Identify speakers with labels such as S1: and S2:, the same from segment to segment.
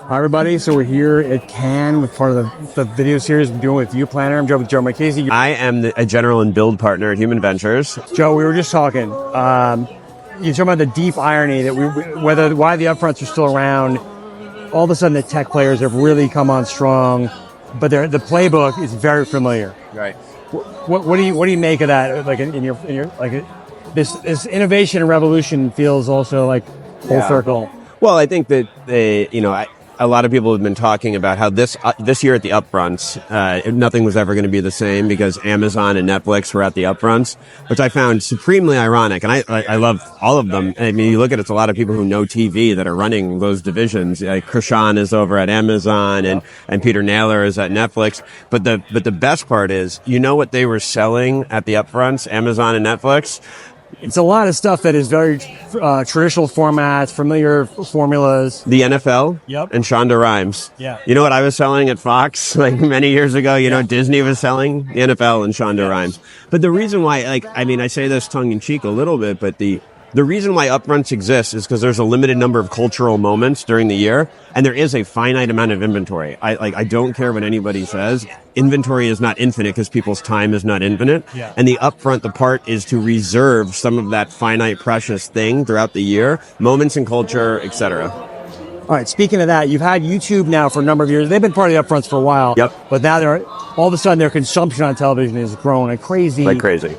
S1: Hi everybody, so we're here at Cannes with part of the video series we're doing with You Planner. I'm Joe with Joe Marchese.
S2: I am a general and build partner at Human Ventures.
S1: Joe, we were just talking. You're talking about the deep irony that why the upfronts are still around. All of a sudden, the tech players have really come on strong, but the playbook is very familiar.
S2: Right.
S1: What do you make of that? Like in your like this innovation and revolution feels also like full circle.
S2: Well, I think that a lot of people have been talking about how this year at the Upfronts, nothing was ever going to be the same because Amazon and Netflix were at the Upfronts, which I found supremely ironic. And I love all of them. I mean, you look at it's a lot of people who know TV that are running those divisions. Like Krishan is over at Amazon and Peter Naylor is at Netflix. But the best part is, you know what they were selling at the Upfronts, Amazon and Netflix?
S1: It's a lot of stuff that is very traditional formats, familiar formulas.
S2: The NFL and Shonda Rhimes.
S1: Yeah.
S2: You know what I was selling at Fox like many years ago? You know, Disney was selling the NFL and Shonda Rhimes. But the reason why, I say this tongue in cheek a little bit, but the reason why Upfronts exists is because there's a limited number of cultural moments during the year, and there is a finite amount of inventory. I don't care what anybody says. Inventory is not infinite because people's time is not infinite.
S1: Yeah.
S2: And the upfront, the part is to reserve some of that finite, precious thing throughout the year, moments in culture, etc.
S1: All right, speaking of that, you've had YouTube now for a number of years. They've been part of the upfronts for a while.
S2: Yep.
S1: But now all of a sudden their consumption on television is growing like crazy.
S2: Like crazy.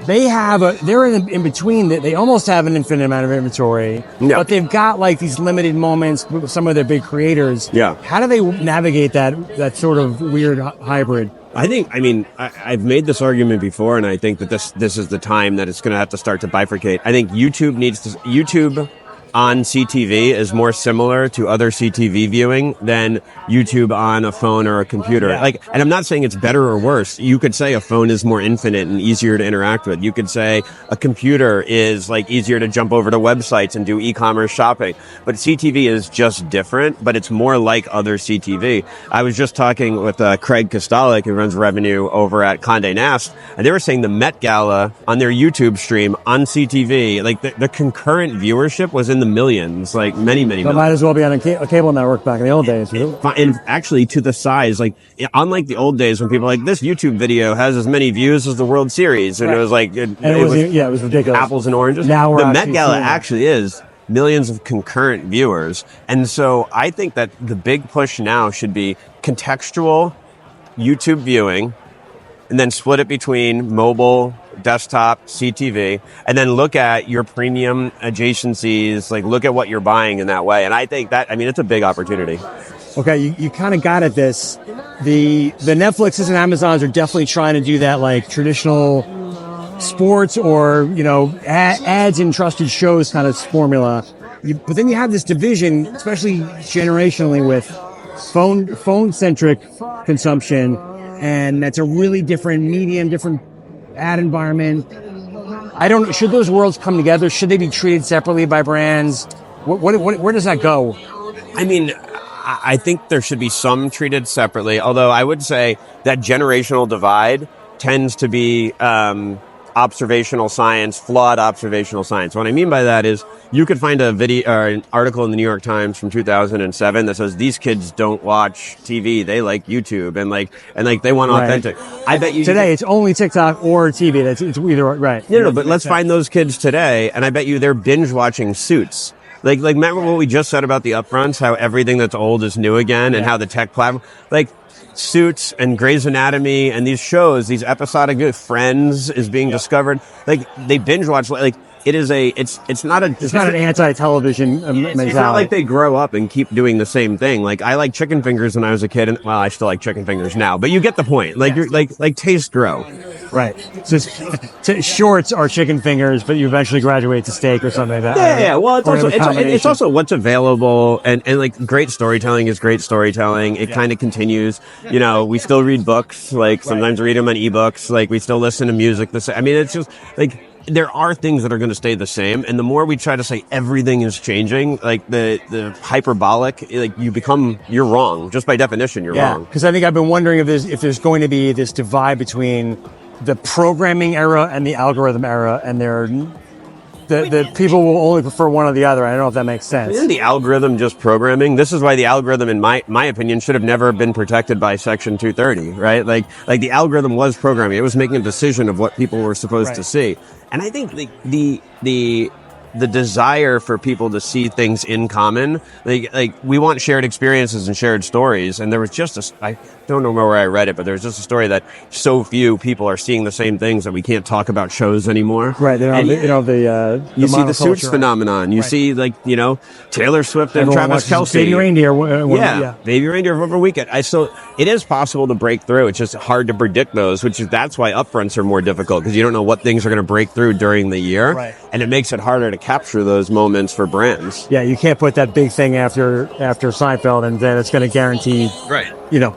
S1: They're in between. They almost have an infinite amount of inventory, but they've got like these limited moments with some of their big creators.
S2: Yeah.
S1: How do they navigate that sort of weird hybrid?
S2: I've made this argument before, and I think that this is the time that it's going to have to start to bifurcate. I think YouTube on CTV is more similar to other CTV viewing than YouTube on a phone or a computer.
S1: Yeah.
S2: And I'm not saying it's better or worse. You could say a phone is more infinite and easier to interact with. You could say a computer is like easier to jump over to websites and do e-commerce shopping. But CTV is just different, but it's more like other CTV. I was just talking with Craig Kostalik, who runs revenue over at Condé Nast, and they were saying the Met Gala on their YouTube stream on CTV, like the concurrent viewership was in the millions, like many millions.
S1: Might as well be on a cable network back in the old days.
S2: And actually to the size, like unlike the old days when people were like, this YouTube video has as many views as the World Series. And it was like, it was
S1: ridiculous.
S2: Apples and oranges.
S1: Now
S2: the Met Gala actually is millions of concurrent viewers. And so I think that the big push now should be contextual YouTube viewing, and then split it between mobile, desktop, CTV, and then look at your premium adjacencies, like look at what you're buying in that way. And I think that, it's a big opportunity.
S1: Okay, you kind of got at this. The Netflixes and Amazons are definitely trying to do that like traditional sports or, ads and trusted shows kind of formula. But then you have this division, especially generationally, with phone-centric consumption. And that's a really different medium, different ad environment. Should those worlds come together? Should they be treated separately by brands? Where does that go?
S2: I think there should be some treated separately, although I would say that generational divide tends to be observational science, flawed observational science. What I mean by that is you could find a video or an article in the New York Times from 2007 that says these kids don't watch TV, they like YouTube and they want authentic. I bet you
S1: today it's only TikTok or TV. It's either right.
S2: But let's find those kids today, and I bet you they're binge watching Suits. Like remember what we just said about the upfronts, how everything that's old is new again, and how the tech platform, Suits and Grey's Anatomy and these shows, these episodic Friends is being discovered. They binge watch. It's not an
S1: anti-television mentality.
S2: It's not like they grow up and keep doing the same thing. I like chicken fingers when I was a kid, and I still like chicken fingers now. But you get the point. You're taste grow.
S1: Right. So shorts are chicken fingers, but you eventually graduate to steak or something like that.
S2: Yeah. Well, it's also what's available, and great storytelling is great storytelling. It kind of continues. We still read books. Sometimes we read them on ebooks. We still listen to music. It's just there are things that are going to stay the same, and the more we try to say everything is changing, like the hyperbolic, like you're wrong just by definition. You're wrong.
S1: Because I think I've been wondering if there's going to be this divide between the programming era and the algorithm era, and the people will only prefer one or the other. I don't know if that makes sense.
S2: Isn't the algorithm just programming? This is why the algorithm, in my opinion, should have never been protected by Section 230, right? Like the algorithm was programming. It was making a decision of what people were supposed to see. And I think the desire for people to see things in common, like we want shared experiences and shared stories. And there was just I don't know where I read it, but there was just a story that so few people are seeing the same things that we can't talk about shows anymore.
S1: Right. You
S2: see the Suits phenomenon. You see, Taylor Swift and Travis Kelce.
S1: Baby Reindeer.
S2: Baby Reindeer over weekend. It is possible to break through. It's just hard to predict those, that's why upfronts are more difficult, because you don't know what things are going to break through during the year.
S1: Right.
S2: And it makes it harder to capture those moments for brands.
S1: Yeah, you can't put that big thing after Seinfeld and then it's going to guarantee,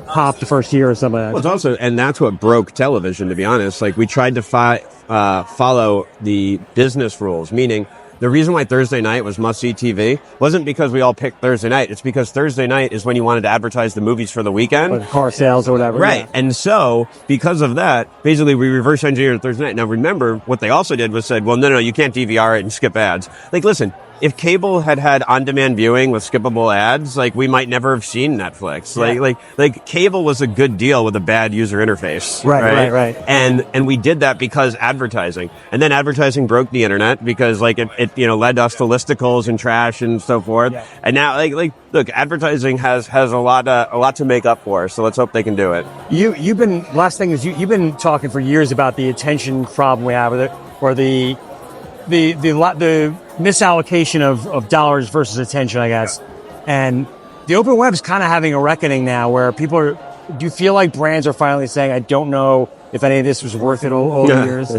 S1: pop the first year or something like that.
S2: Well, it's also, and that's what broke television, to be honest. Like, we tried to follow the business rules, meaning the reason why Thursday night was must-see TV wasn't because we all picked Thursday night. It's because Thursday night is when you wanted to advertise the movies for the weekend.
S1: Or car sales or whatever.
S2: Right.
S1: Yeah.
S2: And so, because of that, basically we reverse engineered Thursday night. Now, remember, what they also did was said, well, no, you can't DVR it and skip ads. Like, listen, if cable had on-demand viewing with skippable ads, we might never have seen Netflix.
S1: Yeah.
S2: Like cable was a good deal with a bad user interface.
S1: Right.
S2: And we did that because advertising. And then advertising broke the internet because it led us to listicles and trash and so forth. Yeah. And now look, advertising has a lot to make up for. So let's hope they can do it.
S1: You've been talking for years about the attention problem we have with it, or the misallocation of dollars versus attention, I guess. And the open web is kind of having a reckoning now where do you feel like brands are finally saying, I don't know if any of this was worth it all the years?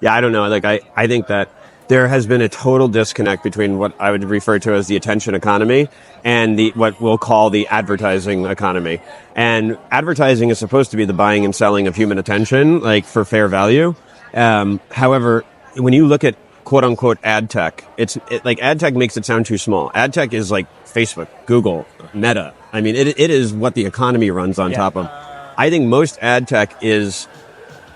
S2: Yeah, I don't know. I think that there has been a total disconnect between what I would refer to as the attention economy and what we'll call the advertising economy. And advertising is supposed to be the buying and selling of human attention, for fair value. However, when you look at quote unquote ad tech, ad tech makes it sound too small. Ad tech is like Facebook, Google, Meta. I mean, it is what the economy runs on top of. I think most ad tech is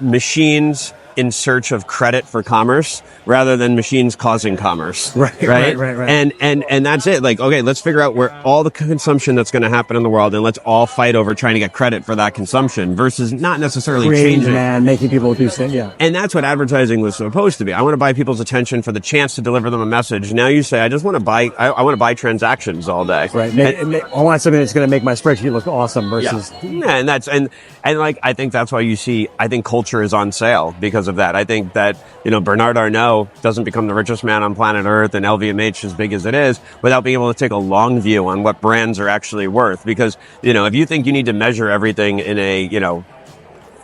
S2: machines in search of credit for commerce rather than machines causing commerce.
S1: Right.
S2: And that's it. Okay, let's figure out where all the consumption that's going to happen in the world, and let's all fight over trying to get credit for that consumption versus not necessarily changing.
S1: Making people do things. Yeah.
S2: And that's what advertising was supposed to be. I want to buy people's attention for the chance to deliver them a message. Now you say, I just want to buy, I want to buy transactions all day.
S1: Right. I want something that's going to make my spreadsheet look awesome versus.
S2: Yeah, and I think that's why you see, I think culture is on sale because of that. I think that, Bernard Arnault doesn't become the richest man on planet Earth and LVMH as big as it is without being able to take a long view on what brands are actually worth. Because, if you think you need to measure everything in a,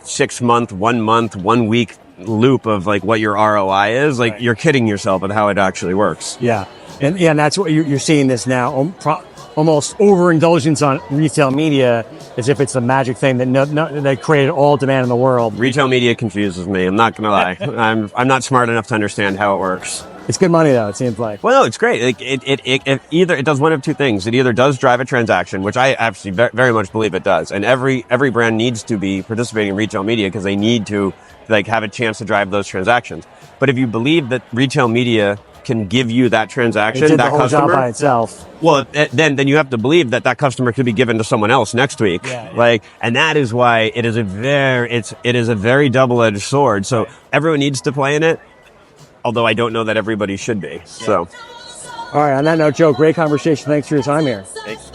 S2: 6 month, 1 month, 1 week loop of what your ROI is, you're kidding yourself at how it actually works.
S1: Yeah. And that's what you're seeing this now. Almost overindulgence on retail media as if it's the magic thing that created all demand in the world.
S2: Retail media confuses me. I'm not going to lie. I'm not smart enough to understand how it works.
S1: It's good money, though, it seems like.
S2: Well, no, it's great. It does one of two things. It either does drive a transaction, which I actually very much believe it does. And every brand needs to be participating in retail media because they need to have a chance to drive those transactions. But if you believe that retail media can give you that transaction,
S1: that
S2: that
S1: whole
S2: customer
S1: job by itself.
S2: Well, then you have to believe that customer could be given to someone else next week.
S1: Yeah.
S2: And that is why it is a very double-edged sword. So everyone needs to play in it, although I don't know that everybody should be. So,
S1: all right. On that note, Joe, great conversation. Thanks for your time here.
S2: Thanks.